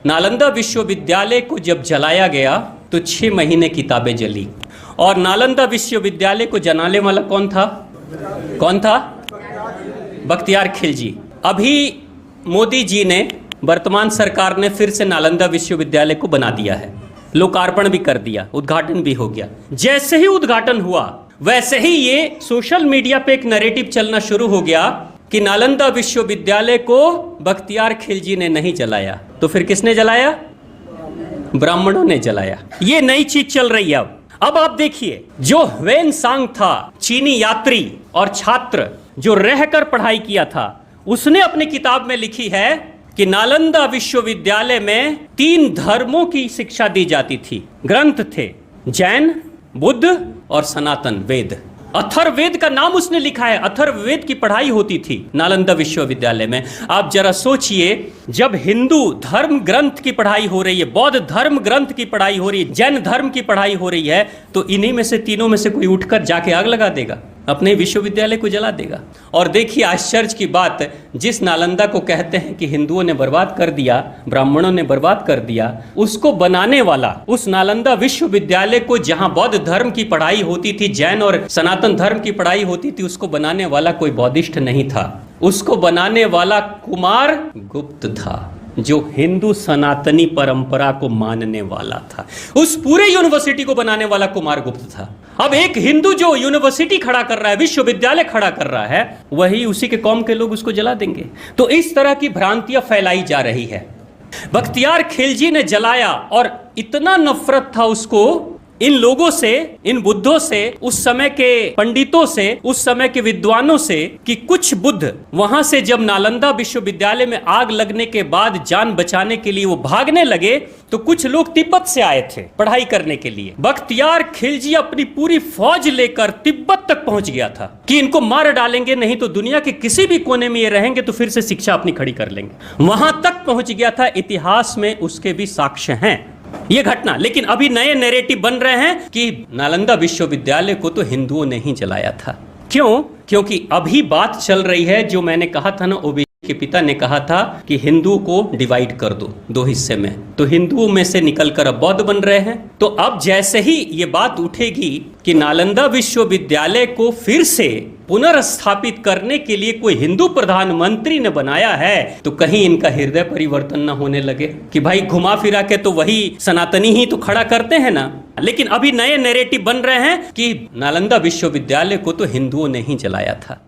नालंदा विश्वविद्यालय को जब जलाया गया तो 6 महीने किताबें जली। और नालंदा विश्वविद्यालय को जलाने वाला कौन था? बख्तियार खिलजी। अभी मोदी जी ने, वर्तमान सरकार ने फिर से नालंदा विश्वविद्यालय को बना दिया है, लोकार्पण भी कर दिया, उद्घाटन भी हो गया। जैसे ही उद्घाटन हुआ वैसे ही ये सोशल मीडिया पे एक नैरेटिव चलना शुरू हो गया कि नालंदा विश्वविद्यालय को बख्तियार खिलजी ने नहीं जलाया, तो फिर किसने जलाया? ब्राह्मणों ने जलाया। ये नई चीज चल रही है। अब आप देखिए, जो ह्वेनसांग था, चीनी यात्री और छात्र जो रहकर पढ़ाई किया था, उसने अपनी किताब में लिखी है कि नालंदा विश्वविद्यालय में 3 धर्मों की शिक्षा दी जाती थी। ग्रंथ थे जैन, बुद्ध और सनातन वेद। अथर्ववेद का नाम उसने लिखा है। अथर्ववेद की पढ़ाई होती थी नालंदा विश्वविद्यालय में। आप जरा सोचिए, जब हिंदू धर्म ग्रंथ की पढ़ाई हो रही है, बौद्ध धर्म ग्रंथ की पढ़ाई हो रही है, जैन धर्म की पढ़ाई हो रही है, तो इन्हीं में से तीनों में से कोई उठकर जाके आग लगा देगा, अपने विश्वविद्यालय को जला देगा। और देखिए आश्चर्य की बात, जिस नालंदा को कहते हैं कि हिंदुओं ने बर्बाद कर दिया, ब्राह्मणों ने बर्बाद कर दिया, उसको बनाने वाला, उस नालंदा विश्वविद्यालय को जहां बौद्ध धर्म की पढ़ाई होती थी, जैन और सनातन धर्म की पढ़ाई होती थी, उसको बनाने वाला कोई बौद्धिस्ट नहीं था। उसको बनाने वाला कुमार गुप्त था, जो हिंदू सनातनी परंपरा को मानने वाला था। उस पूरे यूनिवर्सिटी को बनाने वाला कुमार गुप्त था। अब एक हिंदू जो यूनिवर्सिटी खड़ा कर रहा है, विश्वविद्यालय खड़ा कर रहा है, वही उसी के कौम के लोग उसको जला देंगे। तो इस तरह की भ्रांतियां फैलाई जा रही है। बख्तियार खिलजी ने जलाया, और इतना नफरत था उसको इन लोगों से, इन बुद्धों से, उस समय के पंडितों से, उस समय के विद्वानों से, कि कुछ बुद्ध वहां से जब नालंदा विश्वविद्यालय में आग लगने के बाद जान बचाने के लिए वो भागने लगे, तो कुछ लोग तिब्बत से आए थे पढ़ाई करने के लिए। बख्तियार खिलजी अपनी पूरी फौज लेकर तिब्बत तक पहुंच गया था कि इनको मार डालेंगे, नहीं तो दुनिया के किसी भी कोने में ये रहेंगे तो फिर से शिक्षा अपनी खड़ी कर लेंगे। वहां तक पहुंच गया था। इतिहास में उसके भी साक्ष्य हैं ये घटना। लेकिन अभी नए नैरेटिव बन रहे हैं कि नालंदा विश्वविद्यालय को तो हिंदुओं ने ही जलाया था। क्यों? क्योंकि अभी बात चल रही है, जो मैंने कहा था ना, ओबीसी के पिता ने कहा था कि हिंदुओं को डिवाइड कर दो 2 हिस्से में, तो हिंदुओं में से निकलकर अब बौद्ध बन रहे हैं। तो अब जैसे ही ये बात उठेगी कि नालंदा विश्वविद्यालय को फिर से पुनर्स्थापित करने के लिए कोई हिंदू प्रधानमंत्री ने बनाया है, तो कहीं इनका हृदय परिवर्तन न होने लगे कि भाई घुमा फिरा के तो वही सनातनी ही तो खड़ा करते हैं ना। लेकिन अभी नए नैरेटिव बन रहे हैं कि नालंदा विश्वविद्यालय को तो हिंदुओं ने ही जलाया था।